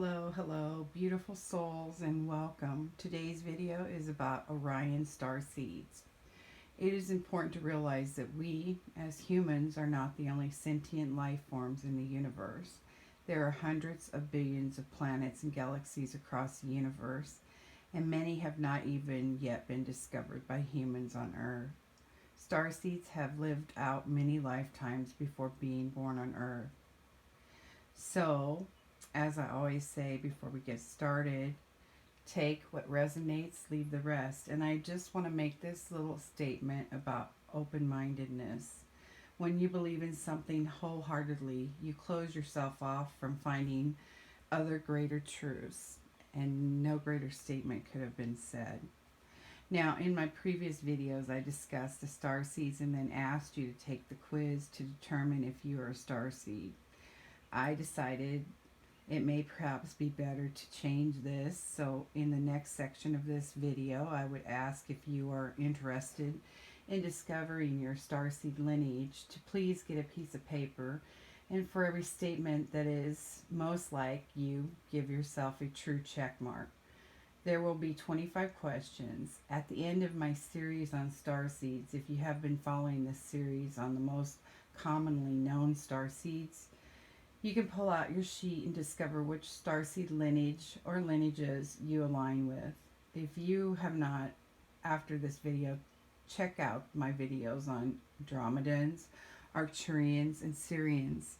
Hello, beautiful souls, and welcome. Today's video is about Orion Starseeds. It is important to realize that we, as humans, are not the only sentient life forms in the universe. There are hundreds of billions of planets and galaxies across the universe, and many have not even yet been discovered by humans on Earth. Starseeds have lived out many lifetimes before being born on Earth. So, as I always say before we get started, take what resonates, leave the rest. And I just want to make this little statement about open mindedness. When you believe in something wholeheartedly, you close yourself off from finding other greater truths. And no greater statement could have been said. Now, in my previous videos, I discussed the star seeds and then asked you to take the quiz to determine if you are a star seed. I decided it may perhaps be better to change this. So in the next section of this video, I would ask if you are interested in discovering your starseed lineage to please get a piece of paper, and for every statement that is most like you, give yourself a true check mark. There will be 25 questions. At the end of my series on starseeds, if you have been following this series on the most commonly known starseeds, you can pull out your sheet and discover which starseed lineage or lineages you align with. If you have not, after this video, check out my videos on Andromedans, Arcturians, and Sirians.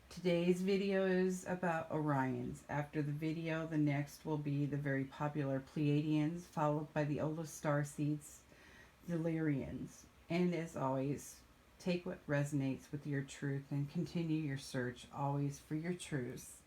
Today's video is about Orions. After the video, the next will be the very popular Pleiadians, followed by the oldest starseeds, the Lyrians. And as always, take what resonates with your truth and continue your search always for your truths.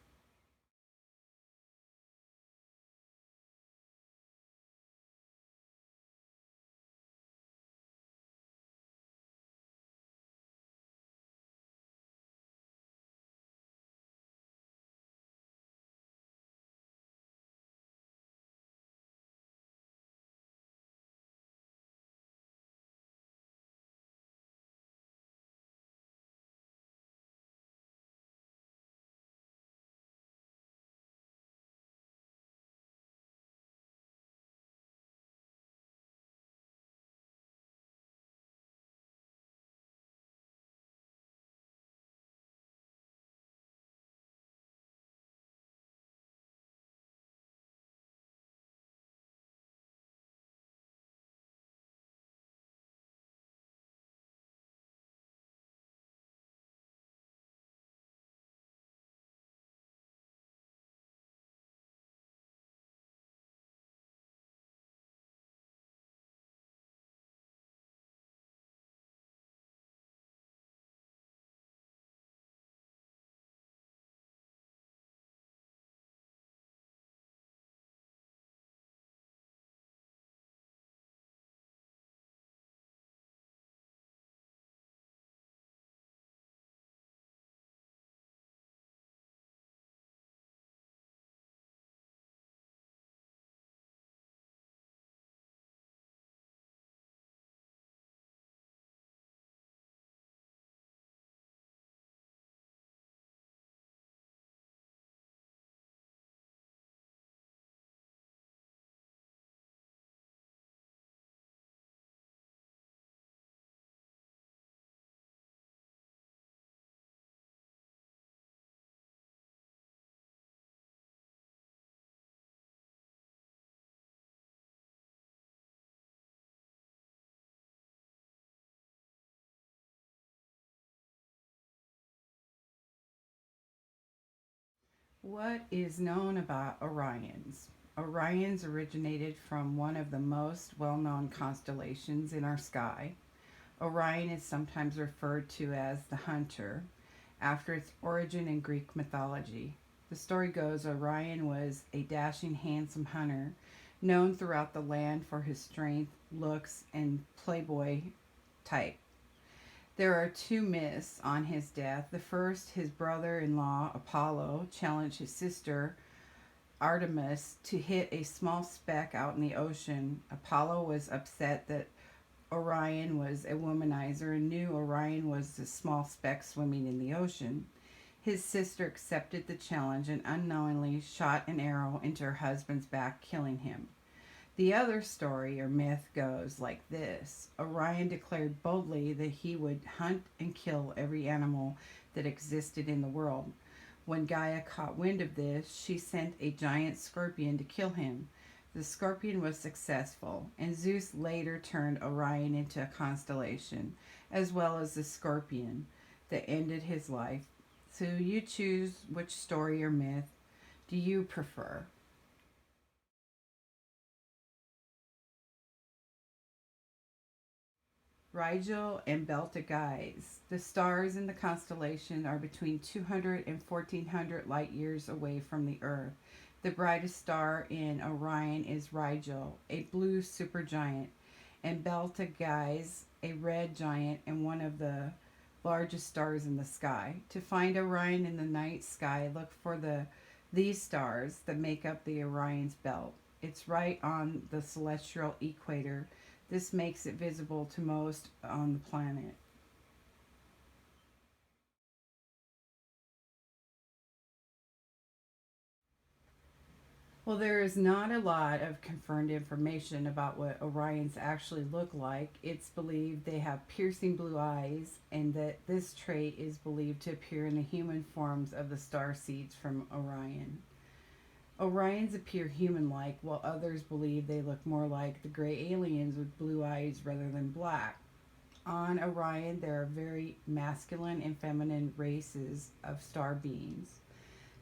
What is known about Orions? Orions originated from one of the most well known constellations in our sky. Orion is sometimes referred to as the Hunter, after its origin in Greek mythology. The story goes Orion was a dashing, handsome hunter, known throughout the land for his strength, looks, and playboy type. There are two myths on his death. The first, his brother in law, Apollo, challenged his sister, Artemis, to hit a small speck out in the ocean. Apollo was upset that Orion was a womanizer and knew Orion was a small speck swimming in the ocean. His sister accepted the challenge and unknowingly shot an arrow into her husband's back, killing him. The other story or myth goes like this: Orion declared boldly that he would hunt and kill every animal that existed in the world. When Gaia caught wind of this, she sent a giant scorpion to kill him. The scorpion was successful, and Zeus later turned Orion into a constellation, as well as the scorpion that ended his life. So you choose which story or myth do you prefer. Rigel and Betelgeuse. The stars in the constellation are between 200 and 1400 light years away from the Earth. The brightest star in Orion is Rigel, a blue supergiant, and Betelgeuse, a red giant and one of the largest stars in the sky. To find Orion in the night sky, look for these stars that make up the Orion's belt. It's right on the celestial equator. This makes it visible to most on the planet. Well, there is not a lot of confirmed information about what Orions actually look like. It's believed they have piercing blue eyes, and that this trait is believed to appear in the human forms of the star seeds from Orion. Orions appear human like, while others believe they look more like the gray aliens with blue eyes rather than black. On Orion, there are very masculine and feminine races of star beings.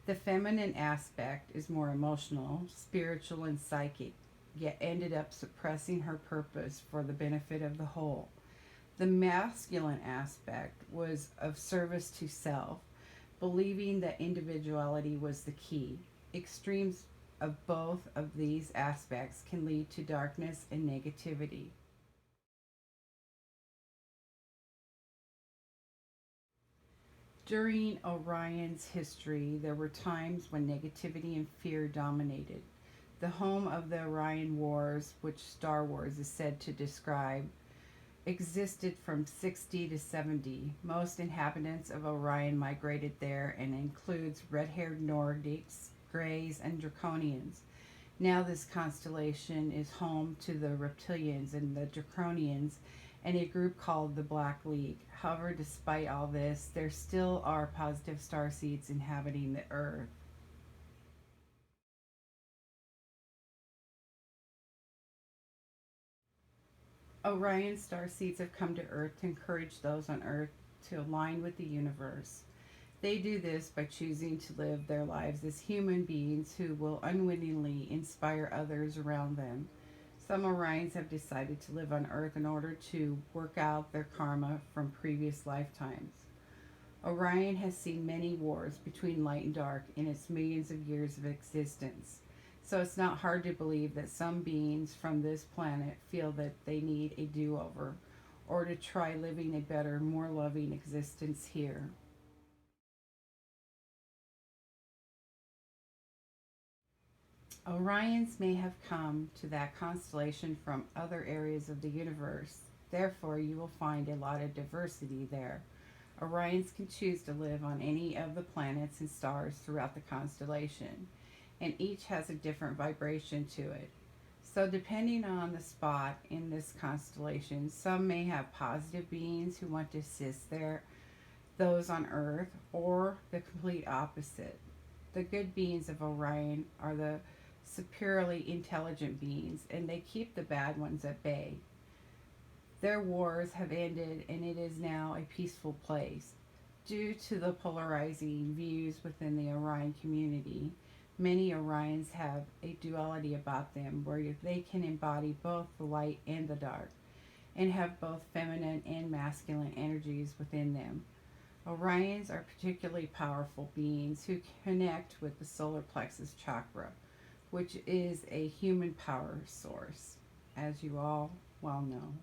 The feminine aspect is more emotional, spiritual, and psychic, yet ended up suppressing her purpose for the benefit of the whole. The masculine aspect was of service to self, believing that individuality was the key. Extremes of both of these aspects can lead to darkness and negativity. During Orion's history, there were times when negativity and fear dominated. The home of the Orion Wars, which Star Wars is said to describe, existed from 60 to 70. Most inhabitants of Orion migrated there and includes red-haired Nordics, Greys, and Draconians. Now this constellation is home to the Reptilians and the Draconians and a group called the Black League. However, despite all this, there still are positive star seeds inhabiting the Earth. Orion star seeds have come to Earth to encourage those on Earth to align with the universe. They do this by choosing to live their lives as human beings who will unwittingly inspire others around them. Some Orions have decided to live on Earth in order to work out their karma from previous lifetimes. Orion has seen many wars between light and dark in its millions of years of existence. So it's not hard to believe that some beings from this planet feel that they need a do over or to try living a better, more loving existence here. Orions may have come to that constellation from other areas of the universe. Therefore, you will find a lot of diversity there. Orions can choose to live on any of the planets and stars throughout the constellation, and each has a different vibration to it. So, depending on the spot in this constellation, some may have positive beings who want to assist those on Earth, or the complete opposite. The good beings of Orion are the superiorly intelligent beings, and they keep the bad ones at bay. Their wars have ended, and it is now a peaceful place. Due to the polarizing views within the Orion community, many Orions have a duality about them where they can embody both the light and the dark, and have both feminine and masculine energies within them. Orions are particularly powerful beings who connect with the solar plexus chakra, which is a human power source, as you all well know.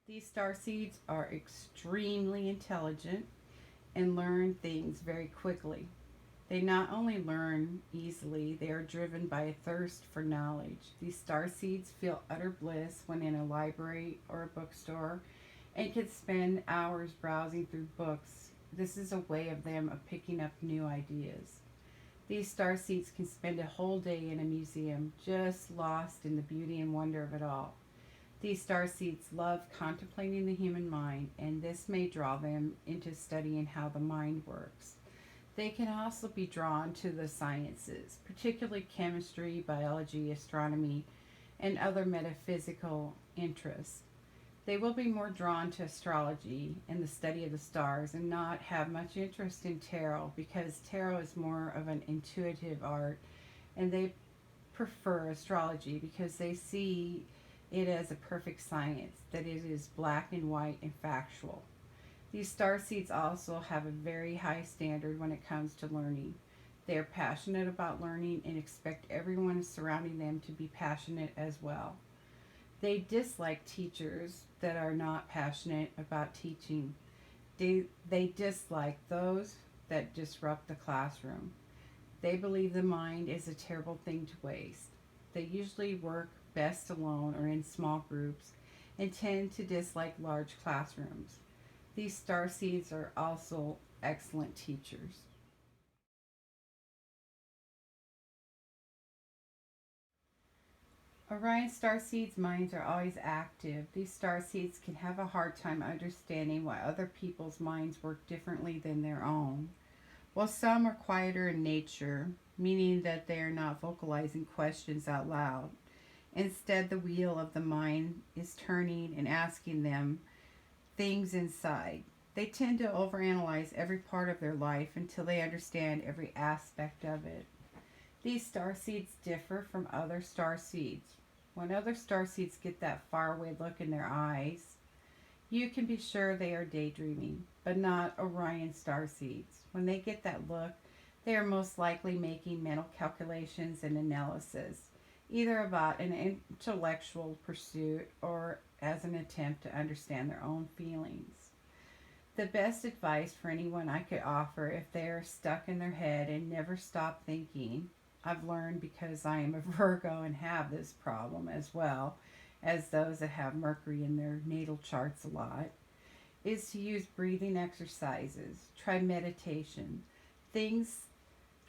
These star seeds are extremely intelligent and learn things very quickly. They not only learn easily, they are driven by a thirst for knowledge. These star seeds feel utter bliss when in a library or a bookstore and can spend hours browsing through books. This is a way of them of picking up new ideas. These star seeds can spend a whole day in a museum just lost in the beauty and wonder of it all. These star seeds love contemplating the human mind, and this may draw them into studying how the mind works. They can also be drawn to the sciences, particularly chemistry, biology, astronomy, and other metaphysical interests. They will be more drawn to astrology and the study of the stars and not have much interest in tarot because tarot is more of an intuitive art, and they prefer astrology because they see it as a perfect science, that it is black and white and factual. These star seeds also have a very high standard when it comes to learning. They are passionate about learning and expect everyone surrounding them to be passionate as well. They dislike teachers that are not passionate about teaching. They dislike those that disrupt the classroom. They believe the mind is a terrible thing to waste. They usually work best alone or in small groups and tend to dislike large classrooms. These star seeds are also excellent teachers. Orion Starseeds' minds are always active. These starseeds can have a hard time understanding why other people's minds work differently than their own. While some are quieter in nature, meaning that they are not vocalizing questions out loud. Instead, the wheel of the mind is turning and asking them things inside. They tend to overanalyze every part of their life until they understand every aspect of it. These star seeds differ from other star seeds. When other star seeds get that faraway look in their eyes, you can be sure they are daydreaming, but not Orion star seeds. When they get that look, they are most likely making mental calculations and analysis, either about an intellectual pursuit or as an attempt to understand their own feelings. The best advice for anyone I could offer if they are stuck in their head and never stop thinking, I've learned because I am a Virgo and have this problem as well as those that have Mercury in their natal charts a lot, is to use breathing exercises. Try meditation. Things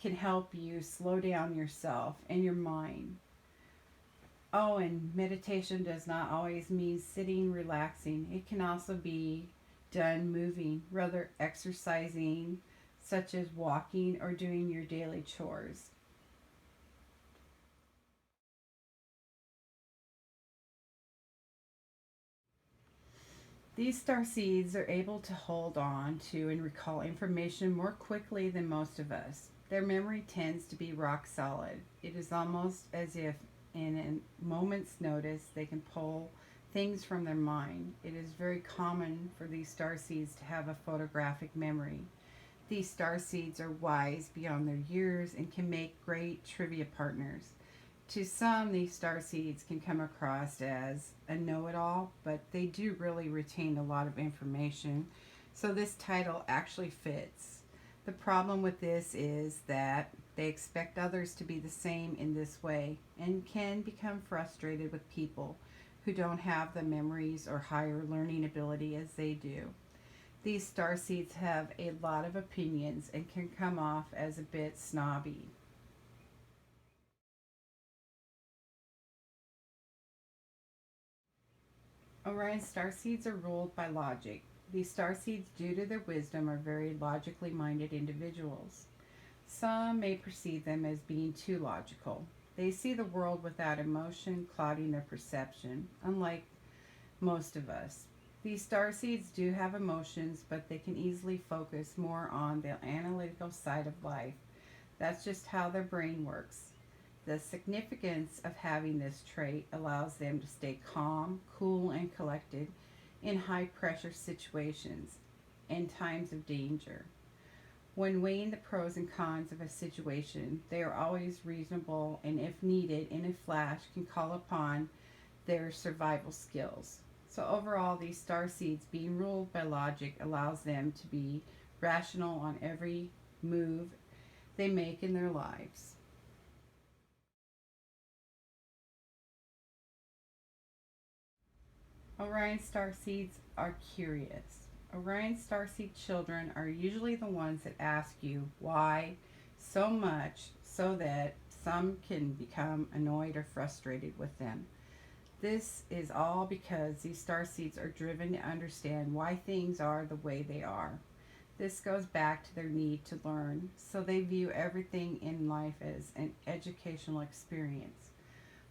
can help you slow down yourself and your mind. Oh, and meditation does not always mean sitting, relaxing. It can also be done moving, rather exercising, such as walking or doing your daily chores. These star seeds are able to hold on to and recall information more quickly than most of us. Their memory tends to be rock solid. It is almost as if, in a moment's notice, they can pull things from their mind. It is very common for these star seeds to have a photographic memory. These star seeds are wise beyond their years and can make great trivia partners. To some, these star seeds can come across as a know it all, but they do really retain a lot of information. So this title actually fits. The problem with this is that they expect others to be the same in this way and can become frustrated with people who don't have the memories or higher learning ability as they do. These star seeds have a lot of opinions and can come off as a bit snobby. Orion starseeds are ruled by logic. These starseeds, due to their wisdom, are very logically minded individuals. Some may perceive them as being too logical. They see the world without emotion clouding their perception, unlike most of us. These starseeds do have emotions, but they can easily focus more on the analytical side of life. That's just how their brain works. The significance of having this trait allows them to stay calm, cool, and collected in high pressure situations and times of danger. When weighing the pros and cons of a situation, they are always reasonable and, if needed, in a flash, can call upon their survival skills. So, overall, these star seeds being ruled by logic allows them to be rational on every move. they make in their lives. Orion Starseeds are curious. Orion Starseed children are usually the ones that ask you why so much so that some can become annoyed or frustrated with them. This is all because these starseeds are driven to understand why things are the way they are. This goes back to their need to learn, so they view everything in life as an educational experience.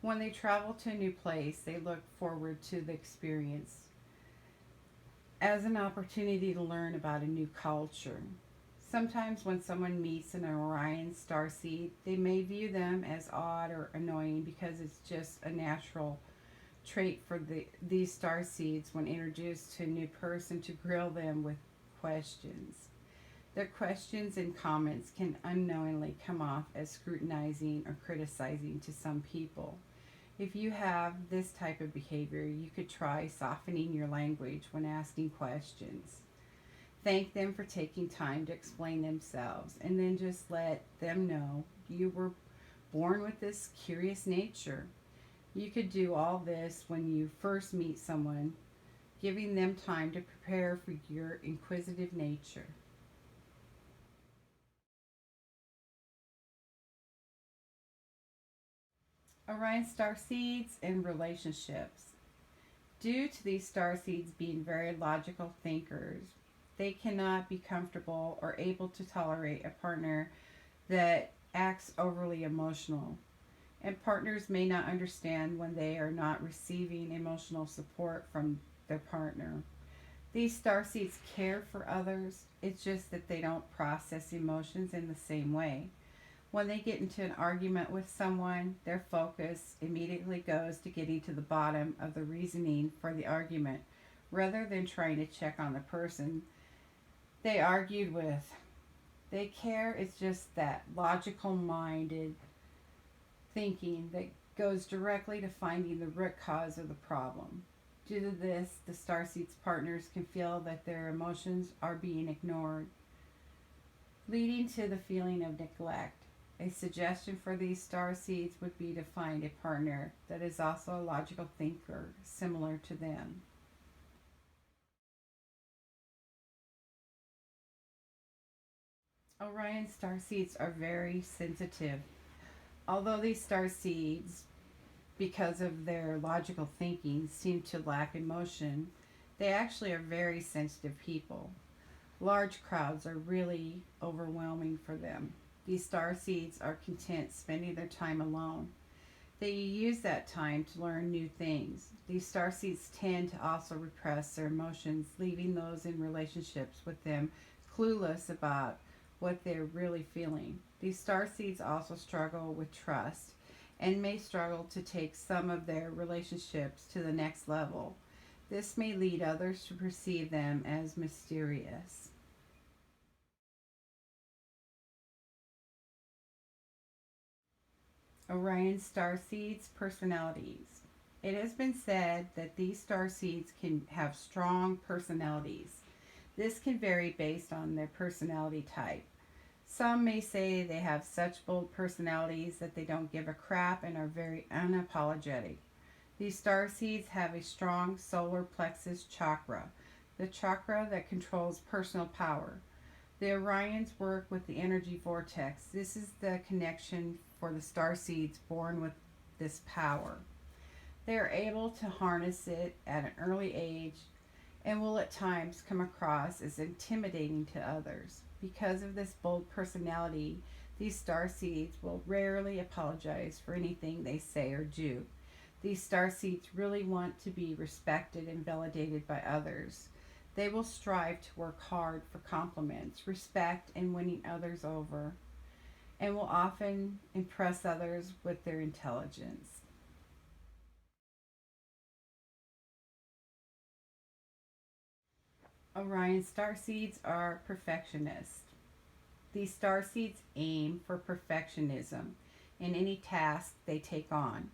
When they travel to a new place, they look forward to the experience as an opportunity to learn about a new culture. Sometimes, when someone meets an Orion starseed, they may view them as odd or annoying because it's just a natural trait for these star seeds when introduced to a new person to grill them with questions. Their questions and comments can unknowingly come off as scrutinizing or criticizing to some people. If you have this type of behavior, you could try softening your language when asking questions. Thank them for taking time to explain themselves, and then just let them know you were born with this curious nature. You could do all this when you first meet someone, giving them time to prepare for your inquisitive nature. Orion star seeds and relationships. Due to these star seeds being very logical thinkers, they cannot be comfortable or able to tolerate a partner that acts overly emotional. And partners may not understand when they are not receiving emotional support from their partner. These starseeds care for others, it's just that they don't process emotions in the same way. When they get into an argument with someone, their focus immediately goes to getting to the bottom of the reasoning for the argument rather than trying to check on the person they argued with. They care, it's just that logical minded thinking that goes directly to finding the root cause of the problem. Due to this, the starseeds partners can feel that their emotions are being ignored, leading to the feeling of neglect. A suggestion for these star seeds would be to find a partner that is also a logical thinker similar to them. Orion star seeds are very sensitive. Although these star seeds, because of their logical thinking, seem to lack emotion, they actually are very sensitive people. Large crowds are really overwhelming for them. These star seeds are content spending their time alone. They use that time to learn new things. These star seeds tend to also repress their emotions, leaving those in relationships with them clueless about what they're really feeling. These star seeds also struggle with trust and may struggle to take some of their relationships to the next level. This may lead others to perceive them as mysterious. Orion Starseeds personalities. It has been said that these starseeds can have strong personalities. This can vary based on their personality type. Some may say they have such bold personalities that they don't give a crap and are very unapologetic. These starseeds have a strong solar plexus chakra, the chakra that controls personal power. The Orions work with the energy vortex. This is the connection for the star seeds born with this power. They are able to harness it at an early age and will at times come across as intimidating to others. Because of this bold personality, these star seeds will rarely apologize for anything they say or do. These star seeds really want to be respected and validated by others. They will strive to work hard for compliments, respect, and winning others over, and will often impress others with their intelligence. Orion starseeds are perfectionists. These starseeds aim for perfectionism in any task they take on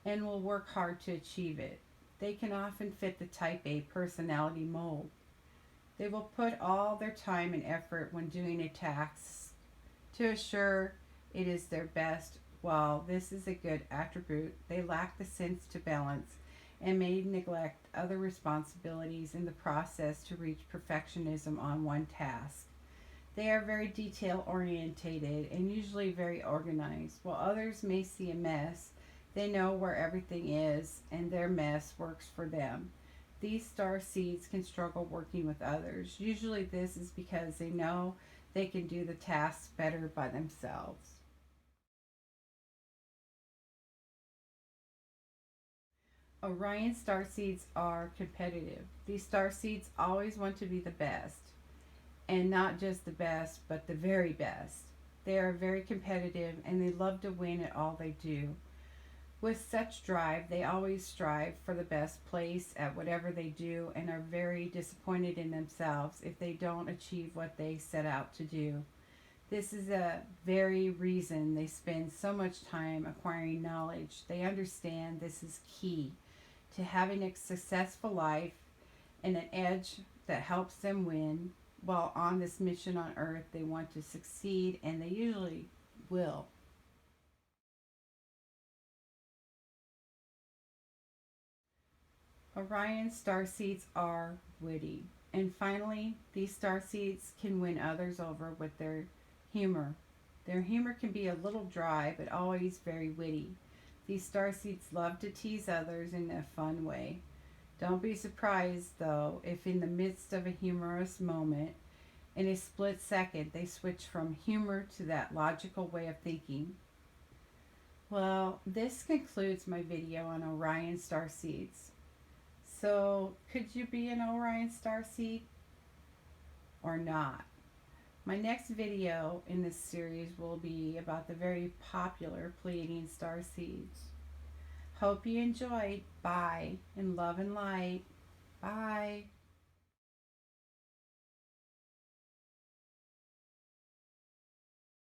and will work hard to achieve it. They can often fit the type A personality mold. They will put all their time and effort when doing a to assure it is their best. While this is a good attribute, they lack the sense to balance and may neglect other responsibilities in the process to reach perfectionism on one task. They are very detail orientated and usually very organized. While others may see a mess, they know where everything is and their mess works for them. These star seeds can struggle working with others. Usually, this is because they know they can do the tasks better by themselves. Orion starseeds are competitive. These starseeds always want to be the best, and not just the best, but the very best. They are very competitive and they love to win at all they do. With such drive, they always strive for the best place at whatever they do and are very disappointed in themselves if they don't achieve what they set out to do. This is a very reason they spend so much time acquiring knowledge. They understand this is key to having a successful life and an edge that helps them win. While on this mission on Earth, they want to succeed and they usually will. Orion starseeds are witty. And finally, these starseeds can win others over with their humor. Their humor can be a little dry, but always very witty. These starseeds love to tease others in a fun way. Don't be surprised, though, if in the midst of a humorous moment, in a split second, they switch from humor to that logical way of thinking. Well, this concludes my video on Orion starseeds. So, could you be an Orion Starseed or not? My next video in this series will be about the very popular Pleiadian starseeds. Hope you enjoyed. Bye, and love and light. Bye.